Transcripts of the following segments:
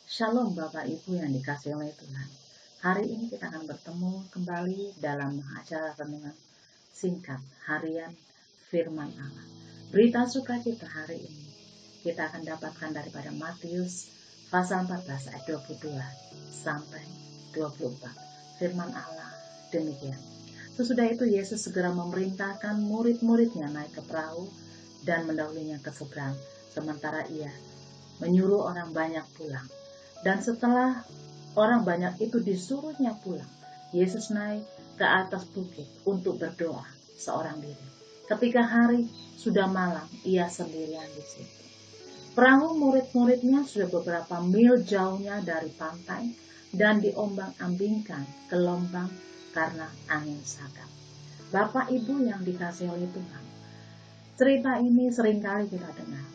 Shalom Bapak Ibu yang dikasihi oleh Tuhan. Hari ini kita akan bertemu kembali dalam acara renungan singkat harian firman Allah. Berita sukacita hari ini kita akan dapatkan daripada Matius pasal 14 ayat 22 sampai 24. Firman Allah demikian. Sesudah itu Yesus segera memerintahkan murid-muridnya naik ke perahu dan mendahulunya ke seberang, sementara ia menyuruh orang banyak pulang. Dan setelah orang banyak itu disuruhnya pulang, Yesus naik ke atas bukit untuk berdoa seorang diri. Ketika hari sudah malam, ia sendirian di situ. Perahu murid-muridnya sudah beberapa mil jauhnya dari pantai dan diombang-ambingkan gelombang karena angin sakap. Bapak Ibu yang dikasihi oleh Tuhan, cerita ini seringkali kita dengar.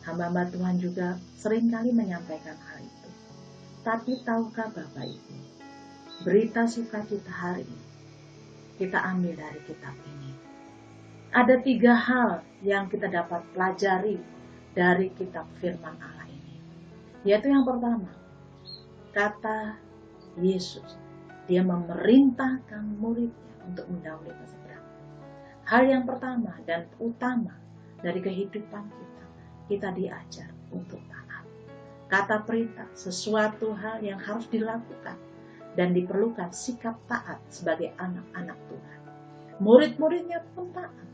Hamba-hamba Tuhan juga seringkali menyampaikan hal itu. Tapi tahukah Bapak Ibu, berita sukacita hari ini kita ambil dari kitab ini. Ada 3 hal yang kita dapat pelajari dari kitab firman Allah ini. Yaitu yang pertama, kata Yesus, dia memerintahkan muridnya untuk mendahului ke seberang. Hal yang pertama dan utama dari kehidupan kita diajar untuk taat. Kata perintah, sesuatu hal yang harus dilakukan dan diperlukan sikap taat sebagai anak-anak Tuhan. Murid-muridnya pun taat,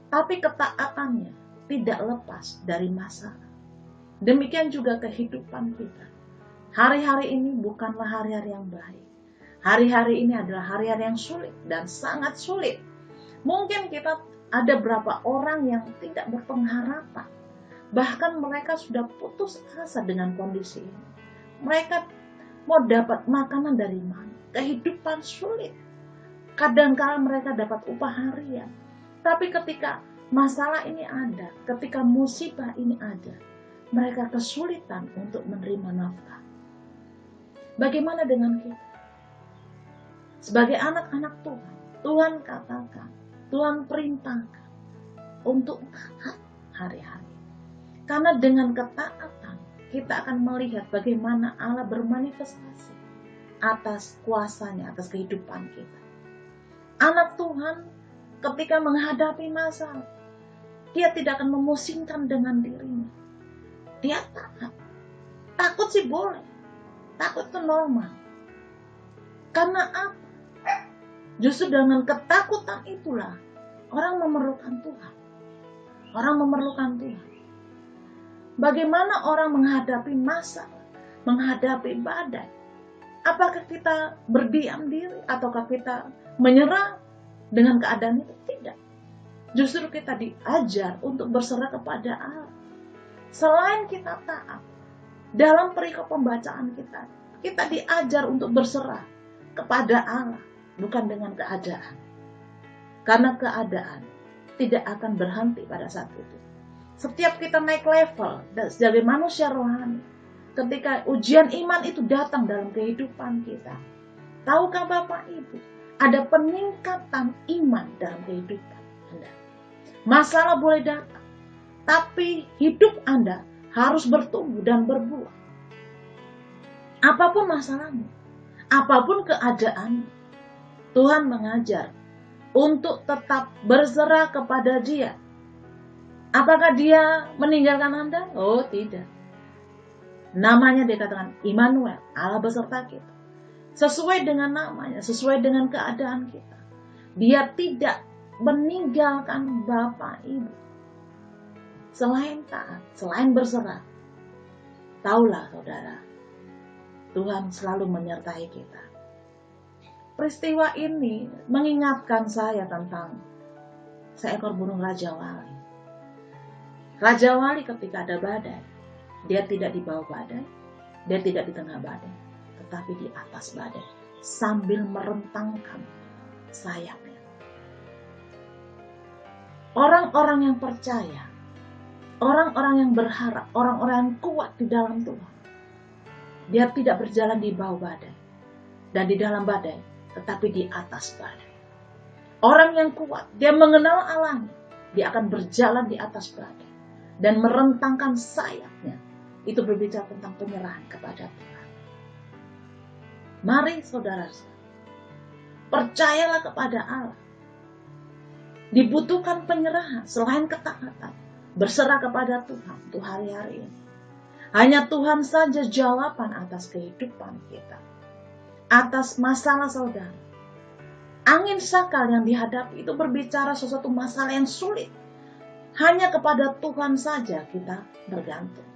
tapi ketaatannya tidak lepas dari masalah. Demikian juga kehidupan kita. Hari-hari ini bukanlah hari-hari yang baik. Hari-hari ini adalah hari-hari yang sulit dan sangat sulit. Mungkin kita ada berapa orang yang tidak berpengharapan. Bahkan mereka sudah putus asa dengan kondisi ini. Mereka mau dapat makanan dari mana? Kehidupan sulit. Kadang-kala mereka dapat upah harian. Tapi ketika masalah ini ada, ketika musibah ini ada, mereka kesulitan untuk menerima nafkah. Bagaimana dengan kita? Sebagai anak-anak Tuhan, Tuhan katakan, Tuhan perintahkan untuk taat hari-hari. Karena dengan ketaatan kita akan melihat bagaimana Allah bermanifestasi atas kuasanya, atas kehidupan kita. Anak Tuhan ketika menghadapi masalah, dia tidak akan memusingkan dengan dirinya. Dia taat. Takut sih boleh. Takut itu normal. Karena apa? Justru dengan ketakutan itulah orang memerlukan Tuhan. Orang memerlukan Tuhan. Bagaimana orang menghadapi masalah, menghadapi badai? Apakah kita berdiam diri ataukah kita menyerah dengan keadaan itu? Tidak. Justru kita diajar untuk berserah kepada Allah. Selain kita taat, dalam perikop pembacaan kita diajar untuk berserah kepada Allah, bukan dengan keadaan. Karena keadaan tidak akan berhenti pada saat itu. Setiap kita naik level dan sebagai manusia rohani, ketika ujian iman itu datang dalam kehidupan kita, tahukah Bapak Ibu, ada peningkatan iman dalam kehidupan Anda. Masalah boleh datang, tapi hidup Anda harus bertumbuh dan berbuah. Apapun masalahnya, apapun keadaannya, Tuhan mengajar untuk tetap berserah kepada Dia. Apakah Dia meninggalkan Anda? Oh, tidak. Namanya dikatakan Immanuel, Allah beserta kita. Sesuai dengan namanya, sesuai dengan keadaan kita. Dia tidak meninggalkan Bapak Ibu. Selain taat, selain berserah, taulah saudara, Tuhan selalu menyertai kita. Peristiwa ini mengingatkan saya tentang seekor burung Raja Wali. Raja Wali ketika ada badai, dia tidak di bawah badai, dia tidak di tengah badai, tetapi di atas badai, sambil merentangkan sayapnya. Orang-orang yang percaya, orang-orang yang berharap, orang-orang yang kuat di dalam Tuhan, dia tidak berjalan di bawah badai dan di dalam badai, tetapi di atas badai. Orang yang kuat, dia mengenal Allahnya, dia akan berjalan di atas badai dan merentangkan sayapnya itu berbicara tentang penyerahan kepada Tuhan. Mari saudara, percayalah kepada Allah. Dibutuhkan penyerahan selain ketaatan. Berserah kepada Tuhan untuk hari-hari ini. Hanya Tuhan saja jawaban atas kehidupan kita. Atas masalah saudara. Angin sakal yang dihadapi itu berbicara sesuatu masalah yang sulit. Hanya kepada Tuhan saja kita bergantung.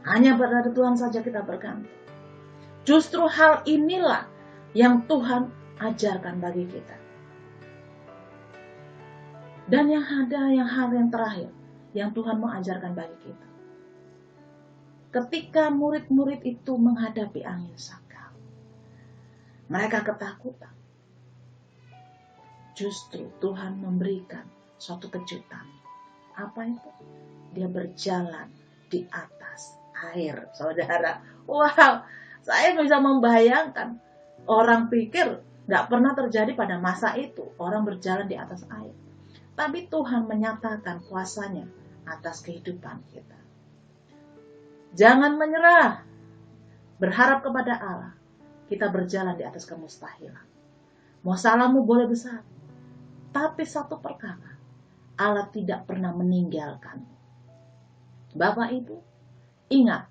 Hanya pada Tuhan saja kita bergantung. Justru hal inilah yang Tuhan ajarkan bagi kita. Dan yang ada hal yang terakhir yang Tuhan mau ajarkan bagi kita. Ketika murid-murid itu menghadapi angin sakal, mereka ketakutan. Justru Tuhan memberikan suatu kejutan. Apa itu? Dia berjalan di atas air, saudara. Wow, saya bisa membayangkan. Orang pikir gak pernah terjadi pada masa itu. Orang berjalan di atas air. Tapi Tuhan menyatakan kuasanya atas kehidupan kita. Jangan menyerah. Berharap kepada Allah. Kita berjalan di atas kemustahilan. Masalahmu boleh besar. Tapi satu perkara. Allah tidak pernah meninggalkan. Bapak Ibu, ingat.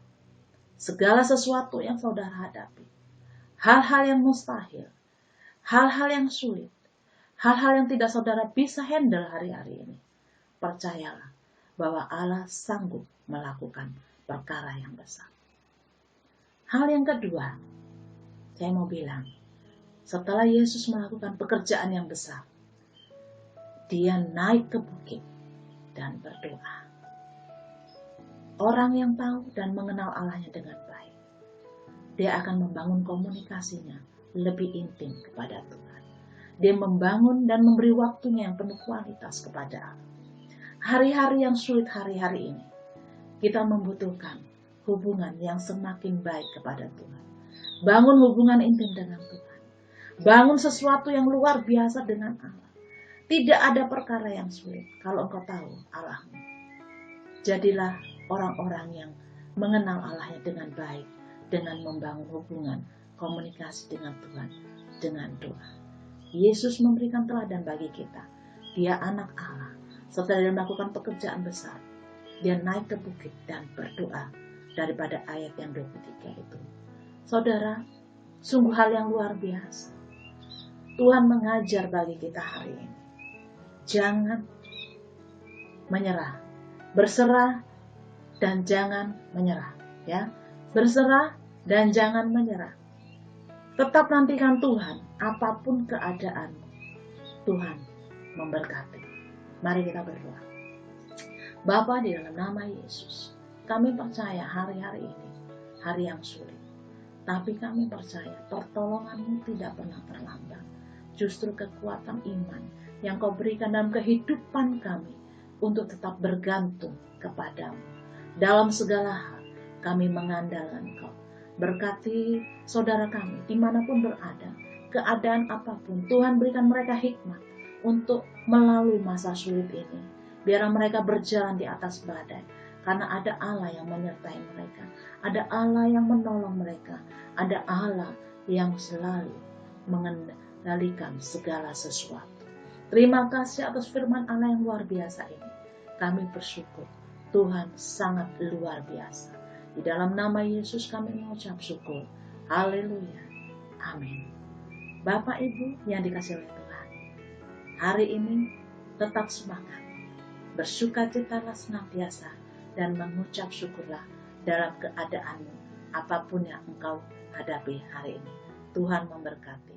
Segala sesuatu yang saudara hadapi. Hal-hal yang mustahil. Hal-hal yang sulit. Hal-hal yang tidak saudara bisa handle hari-hari ini. Percayalah bahwa Allah sanggup melakukan perkara yang besar. Hal yang kedua, saya mau bilang, setelah Yesus melakukan pekerjaan yang besar, dia naik ke bukit dan berdoa. Orang yang tahu dan mengenal Allahnya dengan baik, dia akan membangun komunikasinya lebih intim kepada Tuhan. Dia membangun dan memberi waktunya yang penuh kualitas kepada Allah. Hari-hari yang sulit hari-hari ini, kita membutuhkan hubungan yang semakin baik kepada Tuhan. Bangun hubungan intim dengan Tuhan. Bangun sesuatu yang luar biasa dengan Allah. Tidak ada perkara yang sulit kalau engkau tahu Allahmu. Jadilah orang-orang yang mengenal Allahnya dengan baik, dengan membangun hubungan, komunikasi dengan Tuhan, dengan doa. Yesus memberikan teladan bagi kita. Dia anak Allah. Setelah dia melakukan pekerjaan besar, dia naik ke bukit dan berdoa daripada ayat yang 23 itu. Saudara, sungguh hal yang luar biasa. Tuhan mengajar bagi kita hari ini. Jangan menyerah. Berserah dan jangan menyerah. Ya, berserah dan jangan menyerah. Tetap nantikan Tuhan, apapun keadaanmu. Tuhan memberkati. Mari kita berdoa. Bapa, di dalam nama Yesus, kami percaya hari-hari ini, hari yang sulit. Tapi kami percaya pertolongan-Mu tidak pernah terlambat. Justru kekuatan iman yang Kau berikan dalam kehidupan kami untuk tetap bergantung kepadamu. Dalam segala hal, kami mengandalkan Kau. Berkati saudara kami dimanapun berada, keadaan apapun, Tuhan berikan mereka hikmat untuk melalui masa sulit ini. Biar mereka berjalan di atas badai, karena ada Allah yang menyertai mereka, ada Allah yang menolong mereka, ada Allah yang selalu mengendalikan segala sesuatu. Terima kasih atas firman Allah yang luar biasa ini. Kami bersyukur, Tuhan sangat luar biasa. Di dalam nama Yesus kami mengucap syukur. Haleluya. Amin. Bapak Ibu yang dikasihi oleh Tuhan, hari ini tetap semangat. Bersukacitalah senantiasa dan mengucap syukurlah dalam keadaanmu apapun yang engkau hadapi hari ini. Tuhan memberkati.